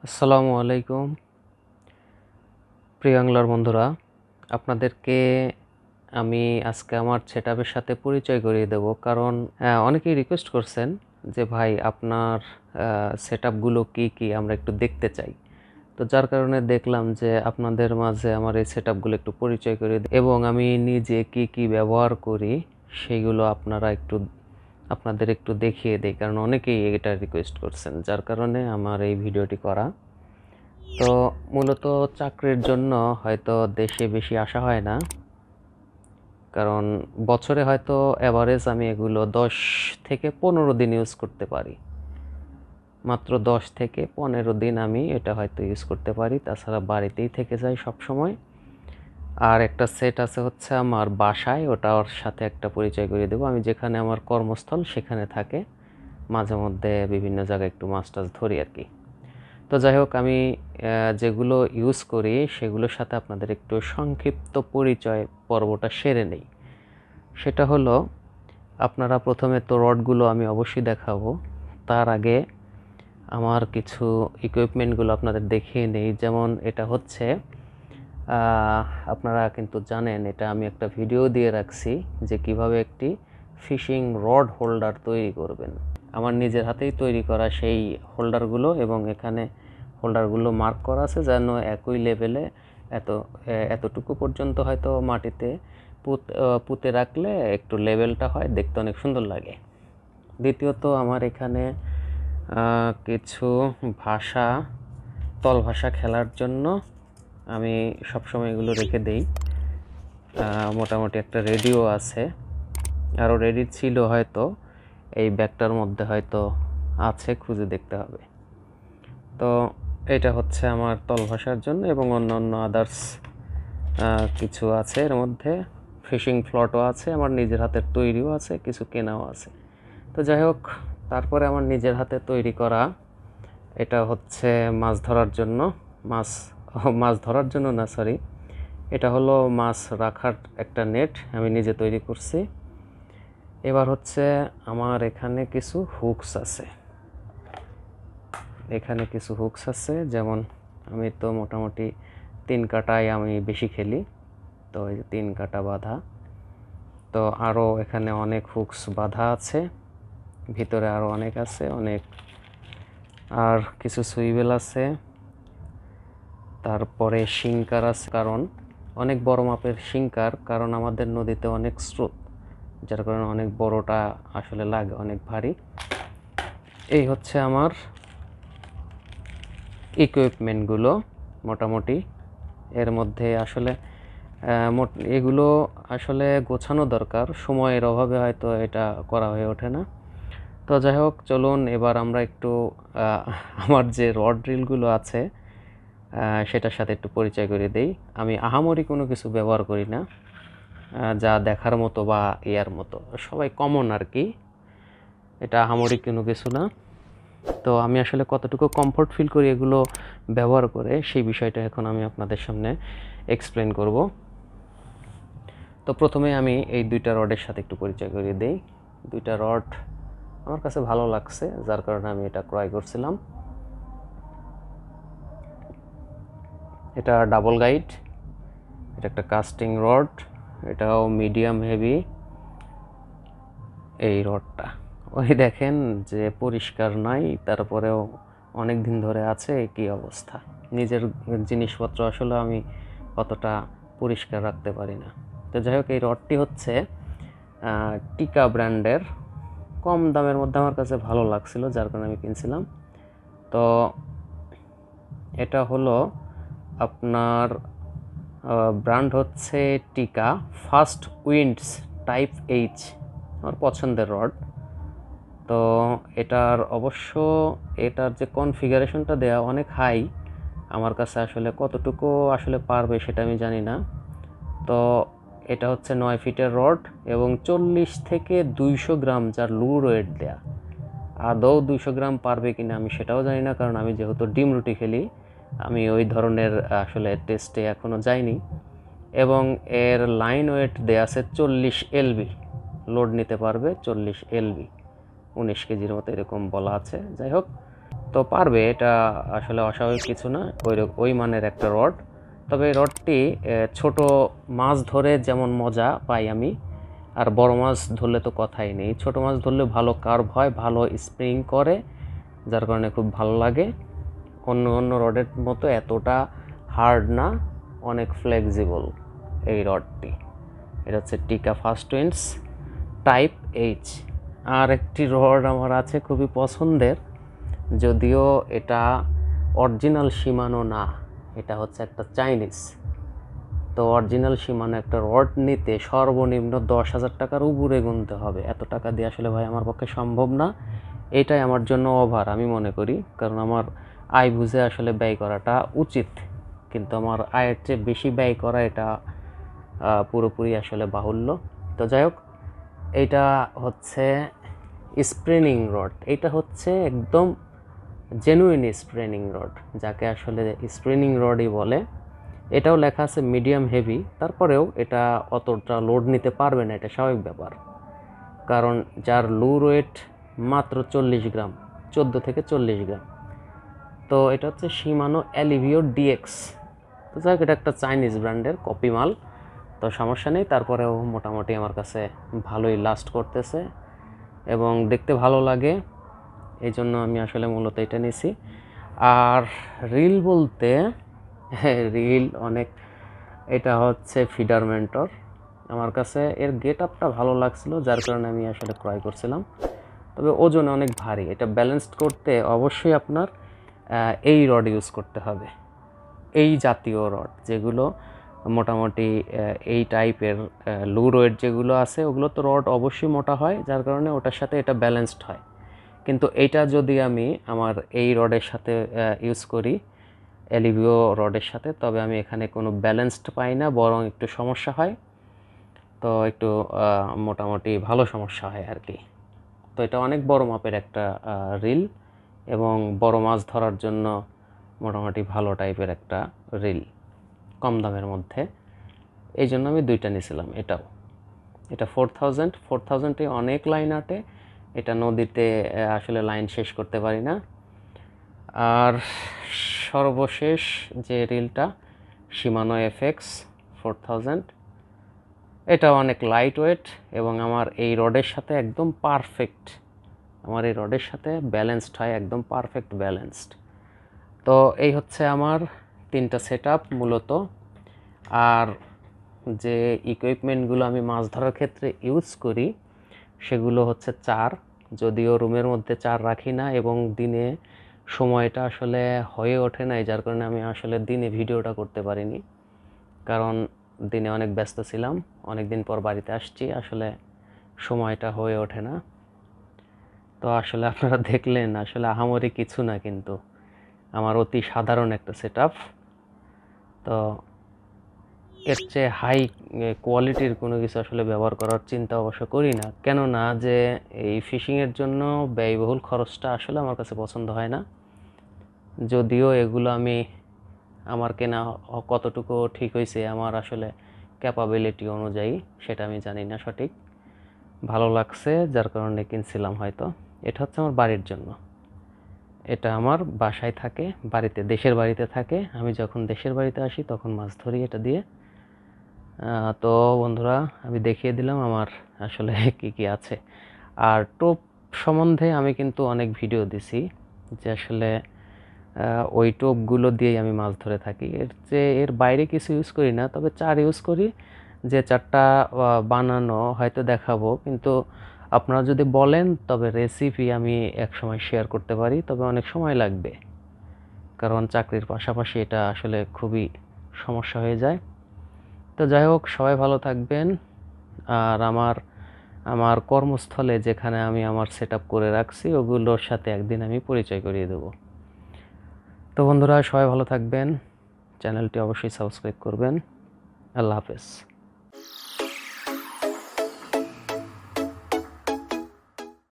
আসসালামু আলাইকুম প্রিয় বাংলার বন্ধুরা, আপনাদেরকে আমি আজকে আমার সেটআপের সাথে পরিচয় করিয়ে দেব। কারণ অনেকেই রিকোয়েস্ট করছেন যে ভাই আপনার সেটআপগুলো কি কি আমরা একটু দেখতে চাই। তো যার কারণে দেখলাম যে আপনাদের মাঝে আমার এই সেটআপগুলো একটু পরিচয় করিয়ে দিই এবং আমি নিজে কি কি ব্যবহার করি সেইগুলো আপনাদের একটু দেখিয়ে দিই, কারণ অনেকেই এটা রিকোয়েস্ট করছেন, যার কারণে আমার এই ভিডিওটি করা। তো মূলত চাকরির জন্য হয়তো দেশে বেশি আসা হয় না, কারণ বছরে হয়তো অ্যাভারেজ আমি এগুলো 10 থেকে 15 দিন ইউজ করতে পারি। মাত্র 10 থেকে 15 দিন আমি এটা হয়তো ইউজ করতে পারি, তাছাড়া বাড়িতেই থেকে যাই সব সময়। আর একটা সেট আছে হচ্ছে আমার বাসায়, ওটার সাথে একটা পরিচয় করিয়ে দেবো। আমি যেখানে আমার কর্মস্থল সেখানে থাকে, মাঝে মধ্যে বিভিন্ন জায়গায় একটু মাছ টাছ ধরি আর কি। তো যাই হোক, আমি যেগুলো ইউজ করি সেগুলোর সাথে আপনাদের একটু সংক্ষিপ্ত পরিচয় পর্বটা সেরে নেই। সেটা হলো, আপনারা প্রথমে তো রডগুলো আমি অবশ্যই দেখাবো, তার আগে আমার কিছু ইকুইপমেন্টগুলো আপনাদের দেখিয়ে নেই। যেমন এটা হচ্ছে, আপনারা কিন্তু জানেন, এটা আমি একটা ভিডিও দিয়ে রাখছি যে কিভাবে একটি ফিশিং রড হোল্ডার তৈরি করবেন। আমার নিজের হাতেই তৈরি করা সেই হোল্ডারগুলো, এবং এখানে হোল্ডারগুলো মার্ক করা আছে যেন একই লেভেলে এতটুকু পর্যন্ত হয়তো মাটিতে পুঁতে রাখলে একটু লেভেলটা হয়, দেখতে অনেক সুন্দর লাগে। দ্বিতীয়ত, আমার এখানে কিছু তল ভাষা খেলার জন্য আমি সবসময় এগুলো রেখে দেই। মোটামুটি একটা রেডিও আছে, আরও রেডি ছিল হয়তো এই ব্যাগটার মধ্যে হয়তো আছে, খুঁজে দেখতে হবে। তো এটা হচ্ছে আমার তল ভাষার জন্য, এবং অন্যান্য আদার্স কিছু আছে এর মধ্যে। ফিশিং ফ্লটও আছে, আমার নিজের হাতের তৈরিও আছে, কিছু কেনাও আছে। তো যাই হোক, তারপরে আমার নিজের হাতে তৈরি করা এটা হচ্ছে মাছ ধরার জন্য। মাছ ধরার জন্য না, সরি, এটা হলো মাছ রাখার একটা নেট, আমি নিজে তৈরি করছি। এবার হচ্ছে আমার এখানে কিছু হুকস আছে। যেমন আমি তো মোটামুটি 3 কাটায় আমি বেশি খেলি, তো এই 3 কাটা বাঁধা। তো আরও এখানে অনেক হুকস বাঁধা আছে, ভিতরে আরও অনেক আছে, আর কিছু সুইবেল আছে। তারপরে শিঙ্কার আছে, কারণ অনেক বড় মাপের শিঙ্কার, কারণ আমাদের নদীতে অনেক স্রোত, যার কারণে অনেক বড়টা আসলে লাগে, অনেক ভারী। এই হচ্ছে আমার ইকুইপমেন্টগুলো মোটামুটি। এর মধ্যে আসলে এগুলো আসলে গোছানো দরকার, সময়ের অভাবে হয়তো এটা করা হয়ে ওঠে না। তো যাই হোক, চলুন এবার আমরা একটু আমার যে রড ড্রিলগুলো আছে সেটার সাথে একটু পরিচয় করে দেই। আমি আহামরি কোনো কিছু ব্যবহার করি না, যা দেখার মতো বা ইয়ার মতো, সবাই কমন আর কি, এটা আহামরি কোনো কিছু না। তো আমি আসলে কতটুকু কমফোর্ট ফিল করি এগুলো ব্যবহার করে, সেই বিষয়টা এখন আমি আপনাদের সামনে এক্সপ্লেন করব। তো প্রথমে আমি এই 2টা রডের সাথে একটু পরিচয় করিয়ে দিই। 2টা রড আমার কাছে ভালো লাগছে, যার কারণে আমি এটা ক্রয় করছিলাম। এটা ডাবল গাইড, এটা একটা কাস্টিং রড, এটাও মিডিয়াম হেভি। এই রডটা ওই দেখেন যে পরিষ্কার নাই, তারপরেও অনেক দিন ধরে আছে, কি অবস্থা। নিজের জিনিসপত্র আসলে আমি অতটা পরিষ্কার রাখতে পারি না। তো যাই হোক, এই রডটি হচ্ছে টিকা ব্র্যান্ডের, কম দামের মধ্যে আমার কাছে ভালো লাগছিল, যার কারণে আমি কিনছিলাম। তো এটা হলো আপনার ব্র্যান্ড হচ্ছে টিকা ফাস্ট উইন্ডস টাইপ এইচ, আমার পছন্দের রড। তো এটার যে কনফিগারেশনটা দেওয়া অনেক হাই, আমার কাছে আসলে কতটুকু আসলে পারবে সেটা আমি জানি না। তো এটা হচ্ছে 9 ফিটের রড, এবং 40 থেকে 200 গ্রাম যার লুর ওয়েট দেয়া। আদৌ 200 গ্রাম পারবে কিনা আমি সেটাও জানি না, কারণ আমি যেহেতু ডিম রুটি খেলি, আমি ওই ধরনের আসলে টেস্টে এখনও যাইনি। এবং এর লাইন ওয়েট দেয়া আছে 40 এলবি, লোড নিতে পারবে 40 এলবি, 19 কেজির মতো এরকম বলা আছে। যাই হোক, তো পারবে, এটা আসলে অস্বাভাবিক কিছু না, ওই মানের একটা রড। তবে এই রডটি ছোট মাছ ধরে যেমন মজা পাই আমি, আর বড় মাছ ধরলে তো কথাই নেই। ছোট মাছ ধরলে ভালো কার্ভ হয়, ভালো স্প্রিং করে, যার কারণে খুব ভালো লাগে। অন্য অন্য রডের মতো এতটা হার্ড না, অনেক ফ্লেক্সিবল এই রডটি। এটা হচ্ছে টিকা ফার্স্ট উইন্ডস টাইপ এইচ। আর একটি রড আমার আছে খুবই পছন্দের, যদিও এটা অরিজিনাল শিমানো না, এটা হচ্ছে একটা চাইনিজ। তো অরিজিনাল শিমানো একটা রড নিতে সর্বনিম্ন 10,000 টাকার উপরে গুনতে হবে। এত টাকা দিয়ে আসলে ভাই আমার পক্ষে সম্ভব না। এটাই আমার জন্য ওভার আমি মনে করি, কারণ আমার আয় বুঝে আসলে ব্যয় করাটা উচিত, কিন্তু আমার আয়ের চেয়ে বেশি ব্যয় করা এটা পুরোপুরি আসলে বাহুল্য। তো যাই হোক, এইটা হচ্ছে স্প্রেনিং রড। এইটা হচ্ছে একদম জেনুইন স্প্রেনিং রড, যাকে আসলে স্প্রেনিং রডই বলে। এটাও লেখা আছে মিডিয়াম হেভি, তারপরেও এটা অতটা লোড নিতে পারবে না, এটা স্বাভাবিক ব্যাপার। কারণ যার লুর ওয়েট মাত্র 40 গ্রাম, 14 থেকে 40 গ্রাম। তো এটা হচ্ছে শিমানো অ্যালিভিও ডিএক্স। তো যাই হোক, এটা একটা চাইনিজ ব্র্যান্ডের কপি মাল, তো সমস্যা নেই। তারপরেও মোটামুটি আমার কাছে ভালোই লাস্ট করতেছে এবং দেখতে ভালো লাগে, এই জন্য আমি আসলে মূলত এটা নিয়েছি। আর রিল বলতে রিল অনেক, এটা হচ্ছে ফিডার মেন্টর। আমার কাছে এর গেট আপটা ভালো লাগছিল, যার কারণে আমি আসলে ক্রয় করছিলাম। তবে ওজনে অনেক ভারী, এটা ব্যালেন্সড করতে অবশ্যই আপনার এই রড ইউজ করতে হবে, এই জাতীয় রড যেগুলো মোটামুটি এই টাইপের লুর ওয়েট যেগুলো আছে, ওগুলো তো রড অবশ্যই মোটা হয়, যার কারণে ওটার সাথে এটা ব্যালেন্সড হয়। কিন্তু এইটা যদি আমি আমার এই রডের সাথে ইউজ করি, অ্যালিভিও রডের সাথে, তবে আমি এখানে কোনো ব্যালেন্সড পাই না, বরং একটু সমস্যা হয়। তো একটু মোটামুটি ভালো সমস্যা হয় আর কি। তো এটা অনেক বড় মাপের একটা রিল এবং বড় মাছ ধরার জন্য মোটামুটি ভালো টাইপের একটা রিল, কম দামের মধ্যে। এই জন্য আমি দুইটা নিয়েছিলাম। এটা 4000 অনেক লাইন আটে, এটা নদীতে আসলে লাইন শেষ করতে পারি না। আর সর্বশেষ যে রিলটা শিমানো এফএক্স 4000, এটা অনেক লাইট ওয়েট এবং আমার এই রডের সাথে একদম পারফেক্ট, আমার এই রডের সাথে ব্যালেন্সড হয়, একদম পারফেক্ট ব্যালেন্সড। তো এই হচ্ছে আমার 3টা সেট আপ মূলত। আর যে ইকুইপমেন্টগুলো আমি মাছ ধরার ক্ষেত্রে ইউজ করি সেগুলো হচ্ছে 4, যদিও রুমের মধ্যে 4 রাখি না এবং দিনে সময়টা আসলে হয়ে ওঠে না, যার কারণে আমি আসলে দিনে ভিডিওটা করতে পারিনি, কারণ দিনে অনেক ব্যস্ত ছিলাম, অনেক দিন পর বাড়িতে আসছি, আসলে সময়টা হয়ে ওঠে না। তো আসলে আপনারা দেখলেন আসলে আহামরি কিছু না, কিন্তু আমার অতি সাধারণ একটা সেট আপ। তো এর চেয়ে হাই কোয়ালিটির কোনো কিছু আসলে ব্যবহার করার চিন্তা অবশ্য করি না, কেননা যে এই ফিশিংয়ের জন্য ব্যয়বহুল খরচটা আসলে আমার কাছে পছন্দ হয় না। যদিও এগুলো আমি আমার কেনা কতটুকু ঠিক হয়েছে আমার আসলে ক্যাপাবিলিটি অনুযায়ী সেটা আমি জানি না সঠিক, ভালো লাগছে যার কারণে কিনছিলাম হয়তো। এটা হচ্ছে আমার বাড়ির জন্য, এটা আমার বাসায় থাকে, বাড়িতে, দেশের বাড়িতে থাকে। আমি যখন দেশের বাড়িতে আসি তখন মাছ ধরি এটা দিয়ে। তো বন্ধুরা, আমি দেখিয়ে দিলাম আমার আসলে কি কি আছে। আর টোপ সম্বন্ধে আমি কিন্তু অনেক ভিডিও দিছি, যে আসলে ওই টোপগুলো দিয়েই আমি মাছ ধরে থাকি, এর বাইরে কিছু ইউজ করি না। তবে 4 ইউজ করি, যে 4টা বানানো হয়তো দেখাবো, কিন্তু আপনারা যদি বলেন তবে রেসিপি আমি একসময় শেয়ার করতে পারি, তবে অনেক সময় লাগবে, কারণ চাকরির পাশাপাশি এটা আসলে খুবই সমস্যা হয়ে যায়। তো যাই হোক, সবাই ভালো থাকবেন। আর আমার কর্মস্থলে যেখানে আমি আমার সেট আপ করে রাখছি ওগুলোর সাথে একদিন আমি পরিচয় করিয়ে দেব। তো বন্ধুরা, সবাই ভালো থাকবেন, চ্যানেলটি অবশ্যই সাবস্ক্রাইব করবেন। আল্লাহ হাফেজ।